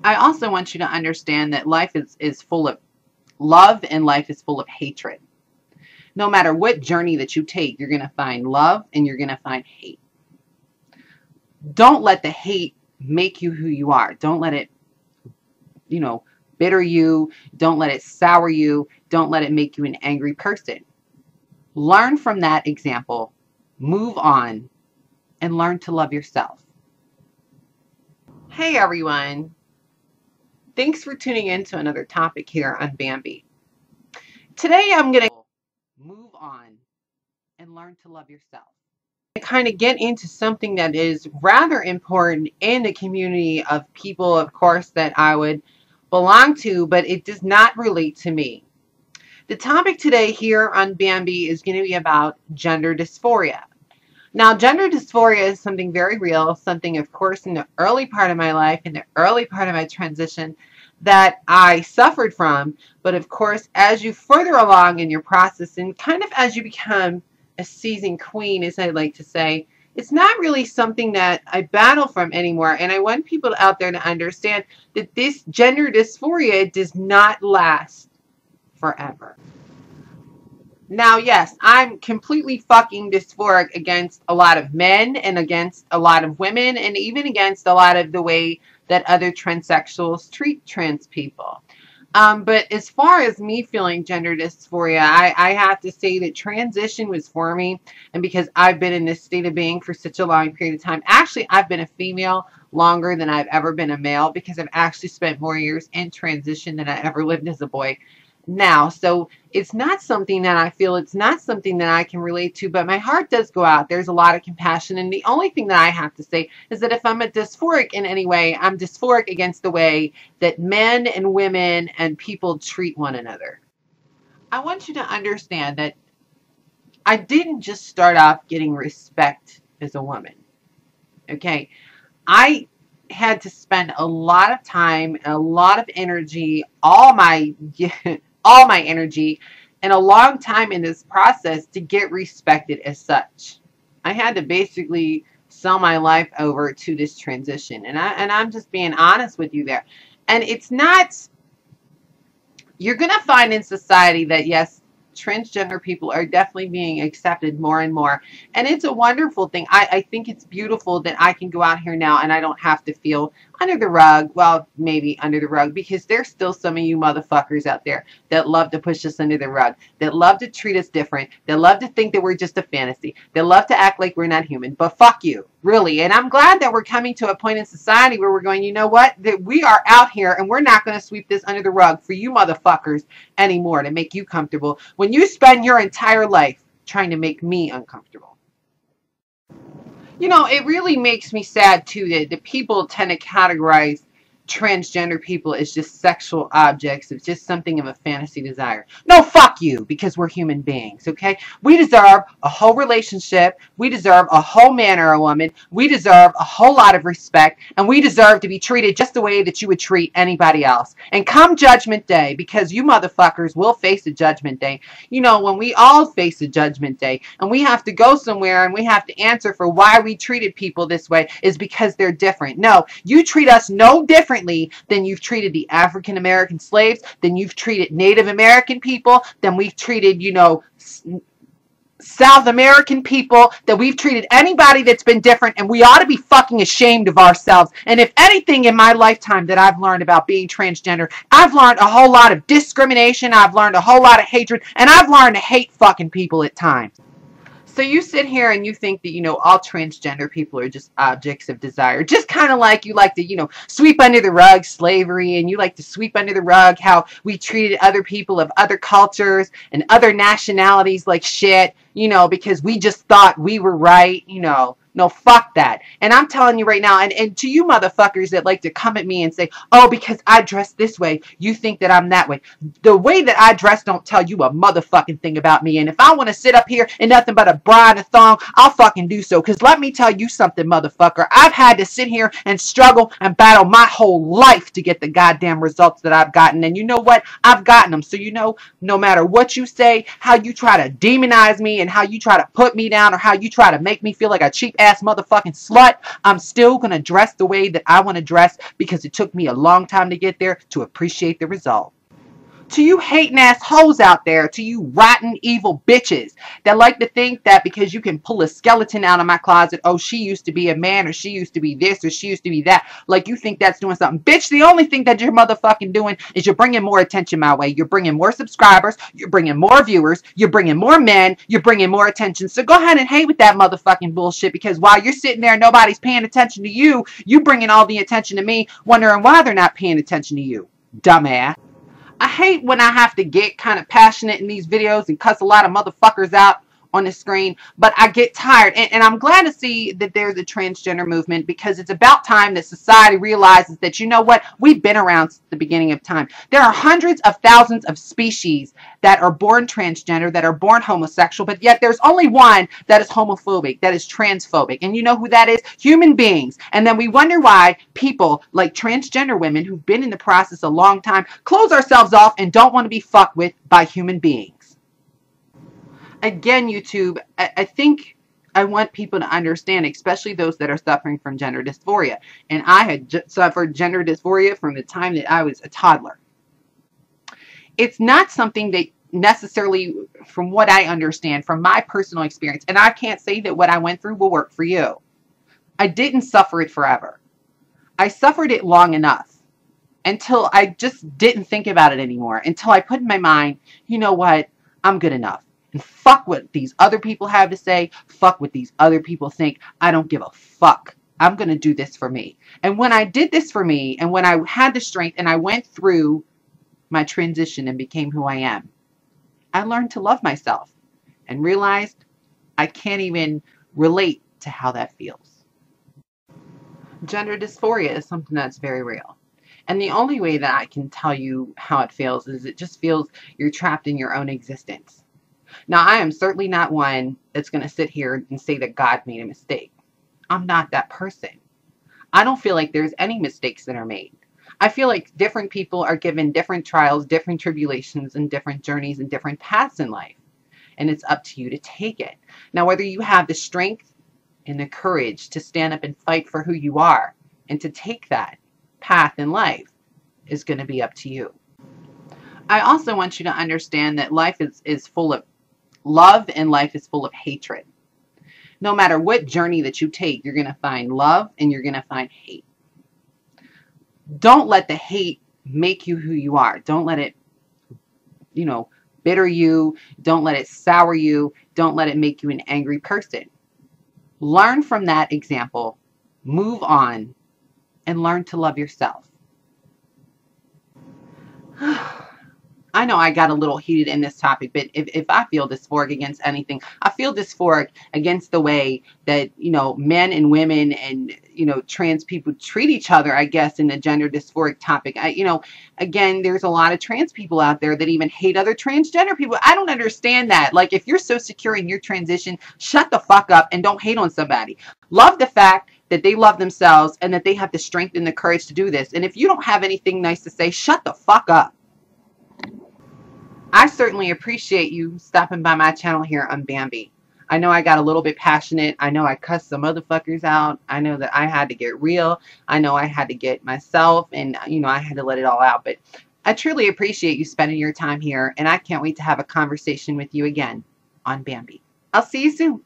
I also want you to understand that life is full of love and life is full of hatred. No matter what journey that you take, you're going to find love and you're going to find hate. Don't let the hate make you who you are. Don't let it, bitter you. Don't let it sour you. Don't let it make you an angry person. Learn from that example. Move on and learn to love yourself. Hey everyone. Thanks for tuning in to another topic here on Bambi. Today I'm going to move on and learn to love yourself. I kind of get into something that is rather important in the community of people, of course, that I would belong to, but it does not relate to me. The topic today here on Bambi is going to be about gender dysphoria. Now, gender dysphoria is something very real, something, of course, in the early part of my life, in the early part of my transition, that I suffered from. But, of course, as you further along in your process and kind of as you become a seasoned queen, as I like to say, it's not really something that I battle from anymore. And I want people out there to understand that this gender dysphoria does not last forever. Now, yes, I'm completely fucking dysphoric against a lot of men and against a lot of women and even against a lot of the way that other transsexuals treat trans people. But as far as me feeling gender dysphoria, I have to say that transition was for me. And because I've been in this state of being for such a long period of time, actually, I've been a female longer than I've ever been a male because I've actually spent more years in transition than I ever lived as a boy now. So it's not something that I feel, it's not something that I can relate to, but my heart does go out. There's a lot of compassion. And the only thing that I have to say is that if I'm a dysphoric in any way, I'm dysphoric against the way that men and women and people treat one another. I want you to understand that I didn't just start off getting respect as a woman. Okay. I had to spend a lot of time, a lot of energy, all my energy and a long time in this process to get respected as such. I had to basically sell my life over to this transition. And I'm just being honest with you there. And it's not, you're going to find in society that yes, transgender people are definitely being accepted more and more. And it's a wonderful thing. I think it's beautiful that I can go out here now and I don't have to feel under the rug. Well, maybe under the rug, because there's still some of you motherfuckers out there that love to push us under the rug, that love to treat us different, that love to think that we're just a fantasy, that love to act like we're not human. But fuck you, really. And I'm glad that we're coming to a point in society where we're going, you know what, that we are out here and we're not going to sweep this under the rug for you motherfuckers anymore to make you comfortable when you spend your entire life trying to make me uncomfortable. You know, it really makes me sad too that people tend to categorize transgender people as just sexual objects. It's just something of a fantasy desire. No, fuck you, because we're human beings, okay? We deserve a whole relationship. We deserve a whole man or a woman. We deserve a whole lot of respect, and we deserve to be treated just the way that you would treat anybody else. And come Judgment Day, because you motherfuckers will face a Judgment Day. You know, when we all face a Judgment Day, and we have to go somewhere and we have to answer for why we treated people this way, is because they're different. No, you treat us no different than you've treated the African American slaves, than you've treated Native American people, than we've treated, you know, South American people, that we've treated anybody that's been different, and we ought to be fucking ashamed of ourselves. And if anything in my lifetime that I've learned about being transgender, I've learned a whole lot of discrimination, I've learned a whole lot of hatred, and I've learned to hate fucking people at times. So you sit here and you think that, you know, all transgender people are just objects of desire. Just kind of like you like to, you know, sweep under the rug slavery, and you like to sweep under the rug how we treated other people of other cultures and other nationalities like shit, you know, because we just thought we were right, you know. No, fuck that. And I'm telling you right now, and to you motherfuckers that like to come at me and say, oh, because I dress this way, you think that I'm that way. The way that I dress don't tell you a motherfucking thing about me. And if I want to sit up here in nothing but a bra and a thong, I'll fucking do so. Because let me tell you something, motherfucker. I've had to sit here and struggle and battle my whole life to get the goddamn results that I've gotten. And you know what? I've gotten them. So you know, no matter what you say, how you try to demonize me and how you try to put me down or how you try to make me feel like a cheap ass ass motherfucking slut, I'm still going to dress the way that I want to dress because it took me a long time to get there to appreciate the result. To you hating ass hoes out there, to you rotten evil bitches that like to think that because you can pull a skeleton out of my closet, oh, she used to be a man, or she used to be this, or she used to be that, like you think that's doing something. Bitch, the only thing that you're motherfucking doing is you're bringing more attention my way. You're bringing more subscribers, you're bringing more viewers, you're bringing more men, you're bringing more attention. So go ahead and hate with that motherfucking bullshit, because while you're sitting there and nobody's paying attention to you, you bringing all the attention to me, wondering why they're not paying attention to you, dumbass. I hate when I have to get kind of passionate in these videos and cuss a lot of motherfuckers out on the screen, but I get tired. And I'm glad to see that there's a transgender movement, because it's about time that society realizes that, you know what, we've been around since the beginning of time. There are hundreds of thousands of species that are born transgender, that are born homosexual, but yet there's only one that is homophobic, that is transphobic. And you know who that is? Human beings. And then we wonder why people like transgender women who've been in the process a long time close ourselves off and don't want to be fucked with by human beings. Again, YouTube, I think I want people to understand, especially those that are suffering from gender dysphoria. And I had suffered gender dysphoria from the time that I was a toddler. It's not something that necessarily, from what I understand, from my personal experience, and I can't say that what I went through will work for you. I didn't suffer it forever. I suffered it long enough until I just didn't think about it anymore, until I put in my mind, you know what, I'm good enough. And fuck what these other people have to say. Fuck what these other people think. I don't give a fuck. I'm going to do this for me. And when I did this for me, and when I had the strength and I went through my transition and became who I am, I learned to love myself and realized I can't even relate to how that feels. Gender dysphoria is something that's very real. And the only way that I can tell you how it feels is it just feels you're trapped in your own existence. Now, I am certainly not one that's going to sit here and say that God made a mistake. I'm not that person. I don't feel like there's any mistakes that are made. I feel like different people are given different trials, different tribulations, and different journeys and different paths in life. And it's up to you to take it. Now, whether you have the strength and the courage to stand up and fight for who you are and to take that path in life is going to be up to you. I also want you to understand that life is full of love and life is full of hatred. No matter what journey that you take, you're going to find love and you're going to find hate. Don't let the hate make you who you are. Don't let it, bitter you. Don't let it sour you. Don't let it make you an angry person. Learn from that example. Move on and learn to love yourself. I know I got a little heated in this topic, but if I feel dysphoric against anything, I feel dysphoric against the way that, men and women and, trans people treat each other, I guess, in the gender dysphoric topic. Again, there's a lot of trans people out there that even hate other transgender people. I don't understand that. Like, if you're so secure in your transition, shut the fuck up and don't hate on somebody. Love the fact that they love themselves and that they have the strength and the courage to do this. And if you don't have anything nice to say, shut the fuck up. I certainly appreciate you stopping by my channel here on Bambi. I know I got a little bit passionate. I know I cussed some motherfuckers out. I know that I had to get real. I know I had to get myself and, I had to let it all out. But I truly appreciate you spending your time here. And I can't wait to have a conversation with you again on Bambi. I'll see you soon.